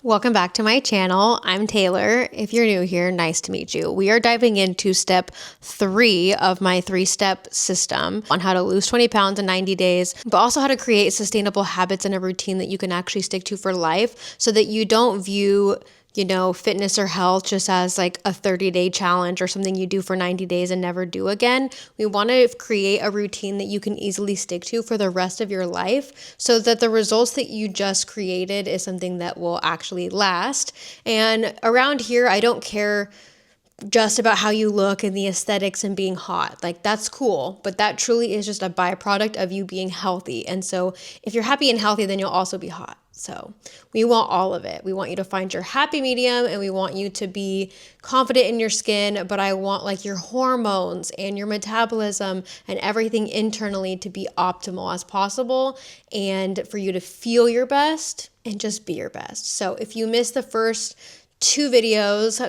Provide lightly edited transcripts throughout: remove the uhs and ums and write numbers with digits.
Welcome back to my channel. I'm Taylor. If you're new here, nice to meet you. We are diving into step 3 of my 3-step system on how to lose 20 pounds in 90 days, but also how to create sustainable habits and a routine that you can actually stick to for life so that you don't view fitness or health just as like a 30-day challenge or something you do for 90 days and never do again. We want to create a routine that you can easily stick to for the rest of your life so that the results that you just created is something that will actually last. And around here, I don't care just about how you look and the aesthetics and being hot. Like, that's cool, but that truly is just a byproduct of you being healthy. And so if you're happy and healthy, then you'll also be hot. So we want all of it. We want you to find your happy medium and we want you to be confident in your skin, but I want like your hormones and your metabolism and everything internally to be optimal as possible and for you to feel your best and just be your best. So if you missed the first 2 videos,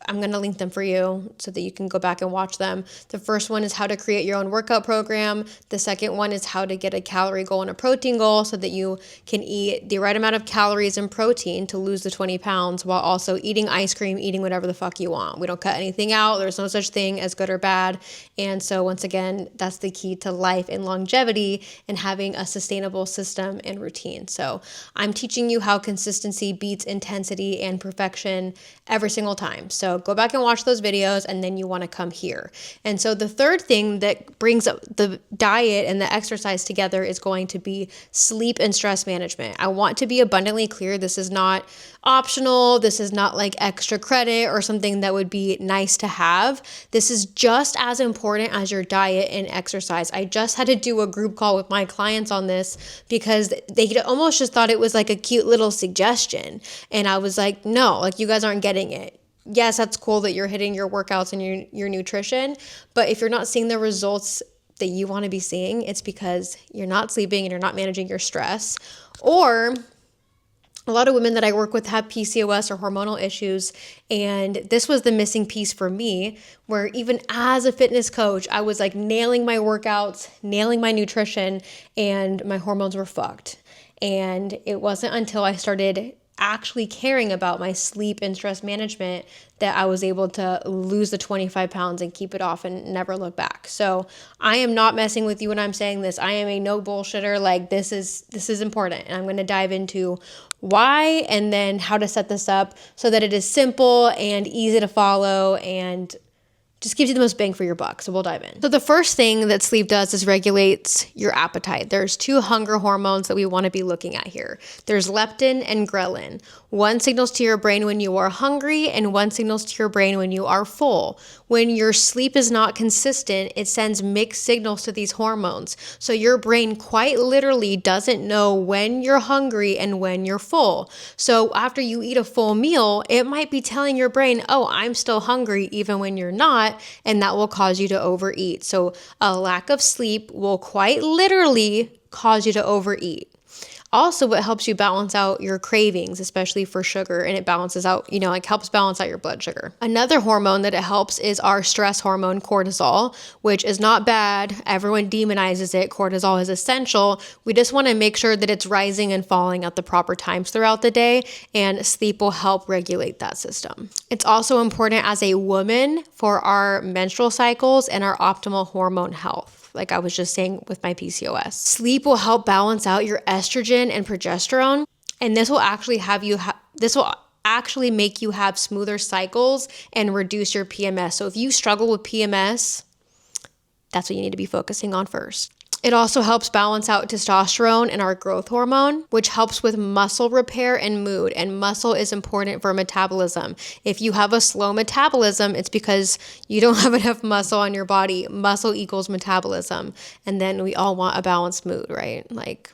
I'm going to link them for you so that you can go back and watch them. The first one is how to create your own workout program. The second one is how to get a calorie goal and a protein goal so that you can eat the right amount of calories and protein to lose the 20 pounds while also eating ice cream, eating whatever the fuck you want. We don't cut anything out. There's no such thing as good or bad. And so once again, that's the key to life and longevity and having a sustainable system and routine. So I'm teaching you how consistency beats intensity and perfection every single time. So go back and watch those videos and then you want to come here. And so the third thing that brings up the diet and the exercise together is going to be sleep and stress management. I want to be abundantly clear. This is not optional. This is not like extra credit or something that would be nice to have. This is just as important as your diet and exercise. I just had to do a group call with my clients on this because they almost just thought it was like a cute little suggestion. And I was like, no, like you guys aren't getting it. Yes, that's cool that you're hitting your workouts and your nutrition, but if you're not seeing the results that you want to be seeing, it's because you're not sleeping and you're not managing your stress. Or a lot of women that I work with have PCOS or hormonal issues, and this was the missing piece for me, where even as a fitness coach, I was like nailing my workouts, nailing my nutrition, and my hormones were fucked. And it wasn't until I started actually caring about my sleep and stress management that I was able to lose the 25 pounds and keep it off and never look back. So I am not messing with you when I'm saying this. I am a no bullshitter. Like this is important. And I'm going to dive into why and then how to set this up so that it is simple and easy to follow and just gives you the most bang for your buck. So we'll dive in. So the first thing that sleep does is regulates your appetite. There's 2 hunger hormones that we want to be looking at here. There's leptin and ghrelin. One signals to your brain when you are hungry and one signals to your brain when you are full. When your sleep is not consistent, it sends mixed signals to these hormones. So your brain quite literally doesn't know when you're hungry and when you're full. So after you eat a full meal, it might be telling your brain, oh, I'm still hungry even when you're not, and that will cause you to overeat. So a lack of sleep will quite literally cause you to overeat. Also, it helps you balance out your cravings, especially for sugar, and it balances out, helps balance out your blood sugar. Another hormone that it helps is our stress hormone, cortisol, which is not bad. Everyone demonizes it. Cortisol is essential. We just want to make sure that it's rising and falling at the proper times throughout the day, and sleep will help regulate that system. It's also important as a woman for our menstrual cycles and our optimal hormone health. Like I was just saying with my PCOS. Sleep will help balance out your estrogen and progesterone, and this will actually make you have smoother cycles and reduce your PMS. So if you struggle with PMS, that's what you need to be focusing on first. It also helps balance out testosterone and our growth hormone, which helps with muscle repair and mood. And muscle is important for metabolism. If you have a slow metabolism, it's because you don't have enough muscle on your body. Muscle equals metabolism. And then we all want a balanced mood, right? Like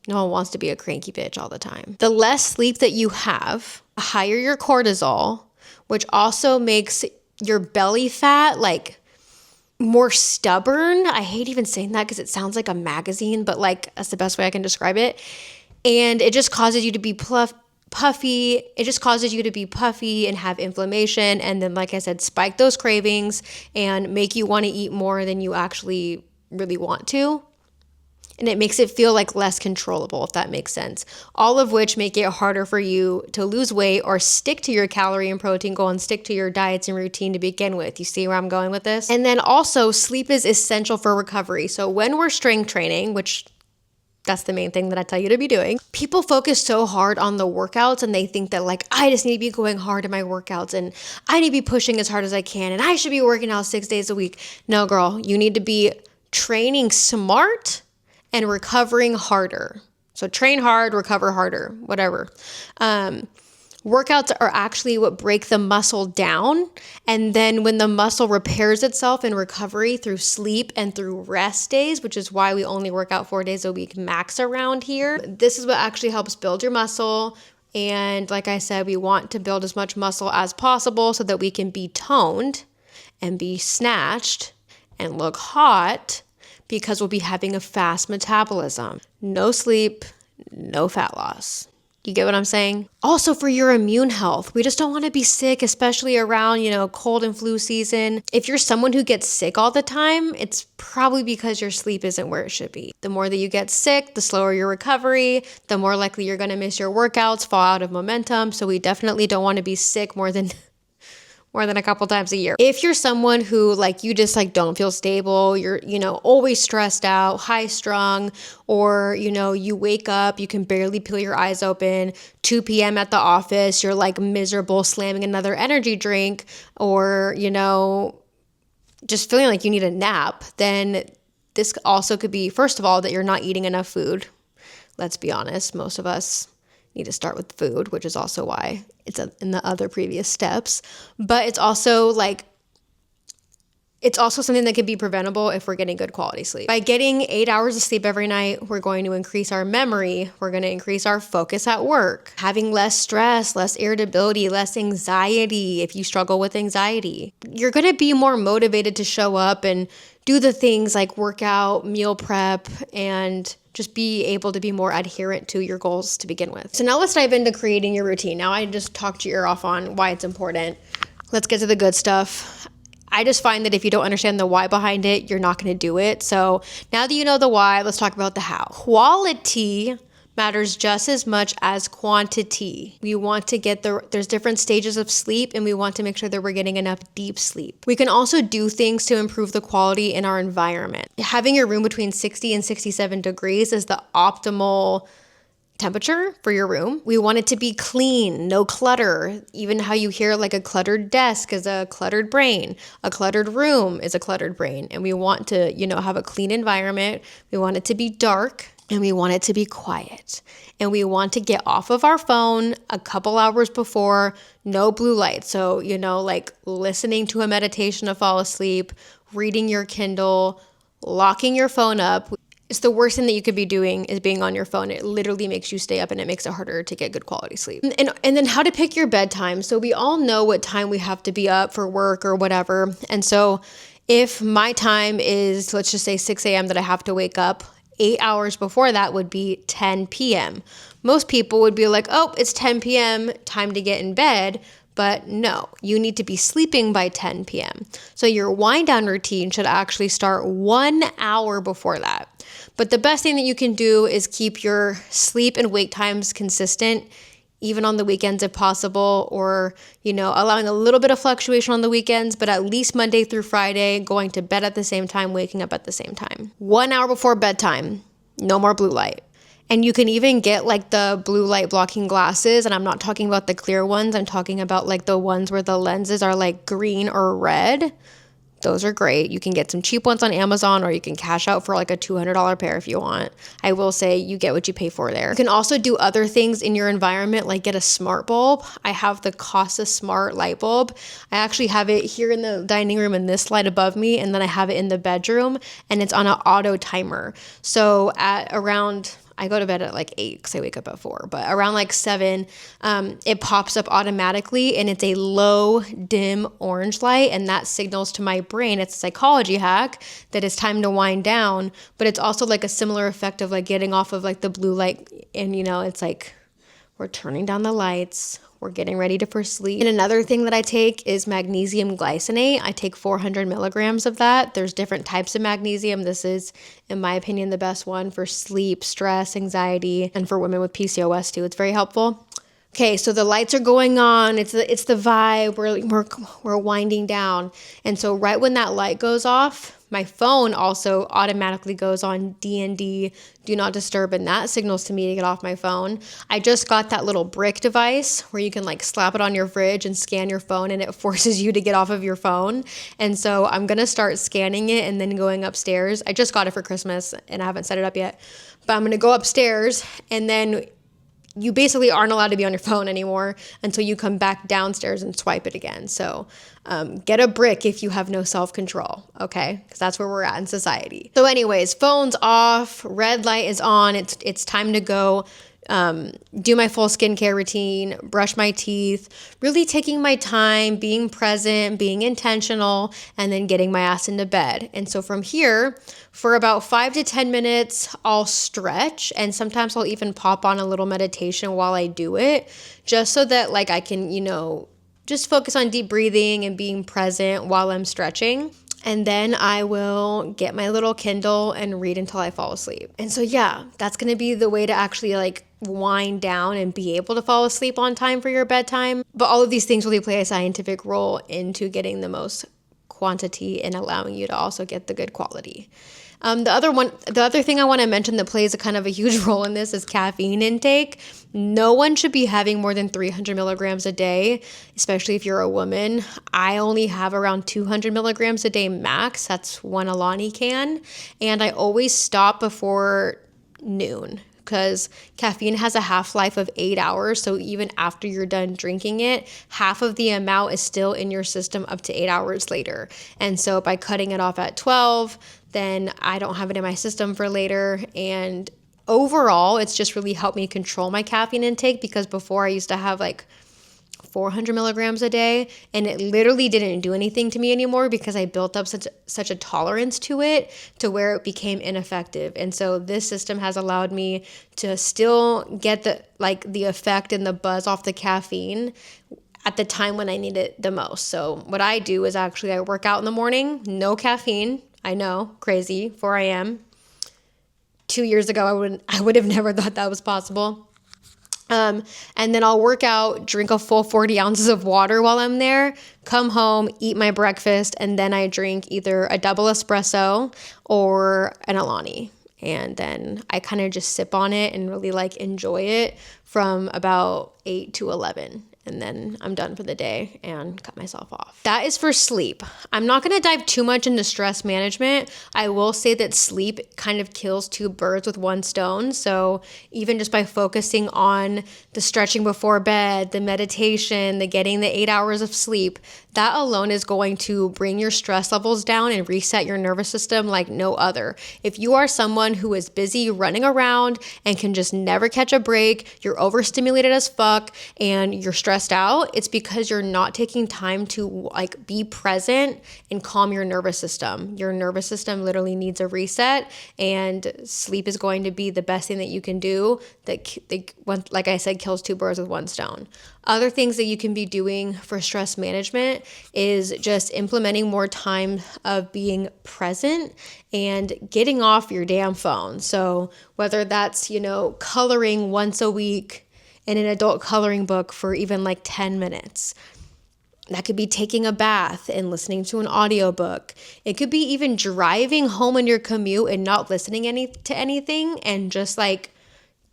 no one wants to be a cranky bitch all the time. The less sleep that you have, the higher your cortisol, which also makes your belly fat like more stubborn. I hate even saying that because it sounds like a magazine, but like that's the best way I can describe it. And it just causes you to be puffy. It just causes you to be puffy and have inflammation. And then, like I said, spike those cravings and make you want to eat more than you actually really want to. and it makes it feel like less controllable, if that makes sense. All of which make it harder for you to lose weight or stick to your calorie and protein goal and stick to your diets and routine to begin with. You see where I'm going with this? And then also, sleep is essential for recovery. So when we're strength training, which that's the main thing that I tell you to be doing. People focus so hard on the workouts and they think that like, I just need to be going hard in my workouts and I need to be pushing as hard as I can and I should be working out 6 days a week. No, girl, you need to be training smart and recovering harder. So train hard, recover harder, whatever. Workouts are actually what break the muscle down. And then when the muscle repairs itself in recovery through sleep and through rest days, which is why we only work out 4 days a week max around here, this is what actually helps build your muscle. And like I said, we want to build as much muscle as possible so that we can be toned and be snatched and look hot because we'll be having a fast metabolism. No sleep, no fat loss. You get what I'm saying? Also for your immune health, we just don't want to be sick, especially around, cold and flu season. If you're someone who gets sick all the time, it's probably because your sleep isn't where it should be. The more that you get sick, the slower your recovery, the more likely you're going to miss your workouts, fall out of momentum. So we definitely don't want to be sick more than a couple times a year. If you're someone who you just don't feel stable, you're, always stressed out, high strung, or, you wake up, you can barely peel your eyes open, 2 p.m. at the office, you're miserable, slamming another energy drink, or, just feeling like you need a nap, then this also could be, first of all, that you're not eating enough food. Let's be honest, most of us need to start with food, which is also why it's in the other previous steps. But it's also something that can be preventable if we're getting good quality sleep. By getting 8 hours of sleep every night, we're going to increase our memory. We're going to increase our focus at work, having less stress, less irritability, less anxiety. If you struggle with anxiety, you're going to be more motivated to show up and do the things like work out, meal prep, and just be able to be more adherent to your goals to begin with. So now let's dive into creating your routine. Now I just talked your ear off on why it's important. Let's get to the good stuff. I just find that if you don't understand the why behind it, you're not going to do it. So now that you know the why, let's talk about the how. Quality matters just as much as quantity. We want to get there's different stages of sleep and we want to make sure that we're getting enough deep sleep. We can also do things to improve the quality in our environment. Having your room between 60 and 67 degrees is the optimal temperature for your room. We want it to be clean, no clutter. Even how you hear a cluttered desk is a cluttered brain. A cluttered room is a cluttered brain. And we want to, have a clean environment. We want it to be dark. And we want it to be quiet. And we want to get off of our phone a couple hours before, no blue light. So, listening to a meditation to fall asleep, reading your Kindle, locking your phone up. It's the worst thing that you could be doing is being on your phone. It literally makes you stay up and it makes it harder to get good quality sleep. And then how to pick your bedtime. So we all know what time we have to be up for work or whatever. And so if my time is, let's just say 6 a.m. that I have to wake up, 8 hours before that would be 10 p.m. Most people would be like, oh, it's 10 p.m., time to get in bed. But no, you need to be sleeping by 10 p.m. So your wind down routine should actually start 1 hour before that. But the best thing that you can do is keep your sleep and wake times consistent, even on the weekends if possible, or, allowing a little bit of fluctuation on the weekends, but at least Monday through Friday, going to bed at the same time, waking up at the same time. 1 hour before bedtime, no more blue light. And you can even get the blue light blocking glasses. And I'm not talking about the clear ones. I'm talking about the ones where the lenses are green or red. Those are great. You can get some cheap ones on Amazon, or you can cash out for a $200 pair if you want. I will say you get what you pay for there. You can also do other things in your environment, like get a smart bulb. I have the Casa Smart light bulb. I actually have it here in the dining room in this light above me, and then I have it in the bedroom, and it's on an auto timer. So at around, I go to bed at 8 because I wake up at 4, but around 7, it pops up automatically, and it's a low dim orange light, and that signals to my brain, it's a psychology hack, that it's time to wind down. But it's also a similar effect of getting off of the blue light, and it's we're turning down the lights, we're getting ready for sleep. And another thing that I take is magnesium glycinate. I take 400 milligrams of that. There's different types of magnesium. This is, in my opinion, the best one for sleep, stress, anxiety, and for women with PCOS too. It's very helpful. Okay, so the lights are going on. It's the vibe. We're winding down. And so right when that light goes off, my phone also automatically goes on DND, do not disturb, and that signals to me to get off my phone. I just got that little brick device where you can like slap it on your fridge and scan your phone, and it forces you to get off of your phone. And so I'm going to start scanning it and then going upstairs. I just got it for Christmas and I haven't set it up yet. But I'm going to go upstairs, and then you basically aren't allowed to be on your phone anymore until you come back downstairs and swipe it again. So get a brick if you have no self-control, okay? Because that's where we're at in society. So anyways, phone's off, red light is on. It's time to go do my full skincare routine, brush my teeth, really taking my time, being present, being intentional, and then getting my ass into bed. And so from here, for about 5 to 10 minutes, I'll stretch, and sometimes I'll even pop on a little meditation while I do it, just so that like I can, just focus on deep breathing and being present while I'm stretching. And then I will get my little Kindle and read until I fall asleep. And so yeah, that's going to be the way to actually like wind down and be able to fall asleep on time for your bedtime. But all of these things really play a scientific role into getting the most quantity and allowing you to also get the good quality. The other thing I want to mention that plays a kind of a huge role in this is caffeine intake. No one should be having more than 300 milligrams a day, especially if you're a woman. I only have around 200 milligrams a day max. That's one Alani can. And I always stop before noon, because caffeine has a half-life of 8 hours. So even after you're done drinking it, half of the amount is still in your system up to 8 hours later. And so by cutting it off at 12, then I don't have it in my system for later. And overall, it's just really helped me control my caffeine intake, because before I used to have like 400 milligrams a day, and it literally didn't do anything to me anymore because I built up such a tolerance to it to where it became ineffective. And so this system has allowed me to still get the effect and the buzz off the caffeine at the time when I need it the most. So what I do is actually I work out in the morning, no caffeine. I know, crazy, 4 a.m. 2 years ago, I would have never thought that was possible. And then I'll work out, drink a full 40 ounces of water while I'm there, come home, eat my breakfast, and then I drink either a double espresso or an Alani. And then I kind of just sip on it and really like enjoy it from about 8 to 11. And then I'm done for the day and cut myself off. That is for sleep. I'm not going to dive too much into stress management. I will say that sleep kind of kills two birds with one stone. So even just by focusing on the stretching before bed, the meditation, the getting the 8 hours of sleep, that alone is going to bring your stress levels down and reset your nervous system like no other. If you are someone who is busy running around and can just never catch a break, you're overstimulated as fuck, and you're stressed out, it's because you're not taking time to like be present and calm your nervous system. Your nervous system literally needs a reset, and sleep is going to be the best thing that you can do that, like I said, kills two birds with one stone. Other things that you can be doing for stress management is just implementing more time of being present and getting off your damn phone. So whether that's, coloring once a week in an adult coloring book for even like 10 minutes. That could be taking a bath and listening to an audiobook. It could be even driving home in your commute and not listening to anything, and just like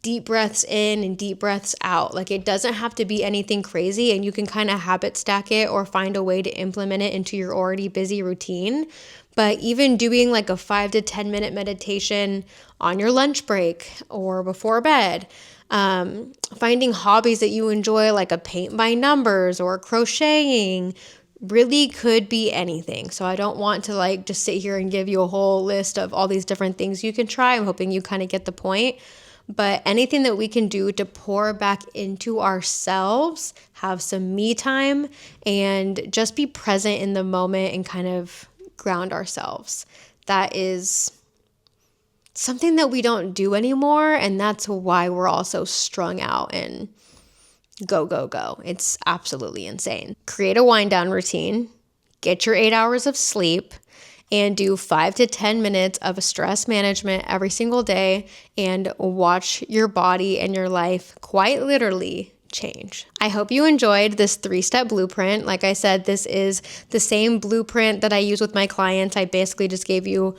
deep breaths in and deep breaths out. Like, it doesn't have to be anything crazy, and you can kind of habit stack it or find a way to implement it into your already busy routine. But even doing like a 5 to 10 minute meditation on your lunch break or before bed, finding hobbies that you enjoy, like a paint by numbers or crocheting, really could be anything. So I don't want to like just sit here and give you a whole list of all these different things you can try. I'm hoping you kind of get the point. But anything that we can do to pour back into ourselves, have some me time, and just be present in the moment and kind of ground ourselves. That is something that we don't do anymore, and that's why we're all so strung out and go, go, go. It's absolutely insane. Create a wind down routine, get your 8 hours of sleep, and do 5 to 10 minutes of stress management every single day, and watch your body and your life quite literally change. I hope you enjoyed this 3-step blueprint. Like I said, this is the same blueprint that I use with my clients. I basically just gave you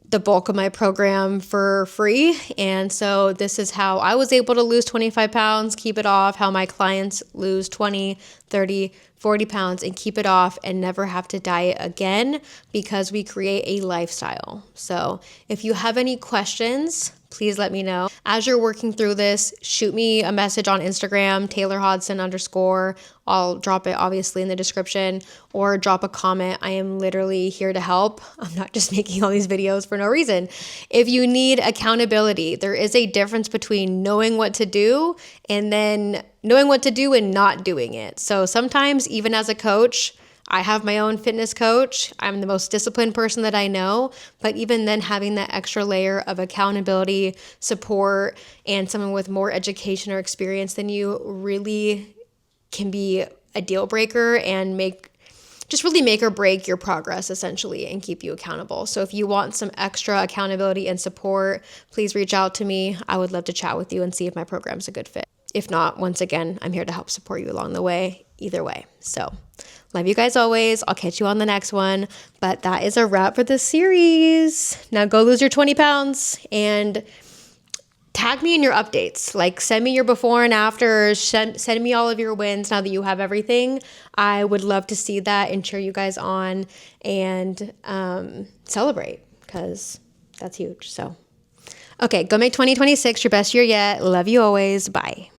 the bulk of my program for free. And so this is how I was able to lose 25 pounds, keep it off, how my clients lose 20, 30, 40 pounds and keep it off and never have to diet again, because we create a lifestyle. So if you have any questions, please let me know. As you're working through this, shoot me a message on Instagram, _TaylorHodson_. I'll drop it obviously in the description, or drop a comment. I am literally here to help. I'm not just making all these videos for no reason. If you need accountability, there is a difference between knowing what to do and then knowing what to do and not doing it. So sometimes, even as a coach, I have my own fitness coach. I'm the most disciplined person that I know, but even then, having that extra layer of accountability, support, and someone with more education or experience than you really can be a deal breaker and really make or break your progress essentially and keep you accountable. So if you want some extra accountability and support, please reach out to me. I would love to chat with you and see if my program's a good fit. If not, once again, I'm here to help support you along the way, either way. So love you guys always. I'll catch you on the next one. But that is a wrap for this series. Now go lose your 20 pounds and tag me in your updates. Like, send me your before and after. Send me all of your wins now that you have everything. I would love to see that and cheer you guys on and celebrate, because that's huge. So, okay, go make 2026 your best year yet. Love you always. Bye.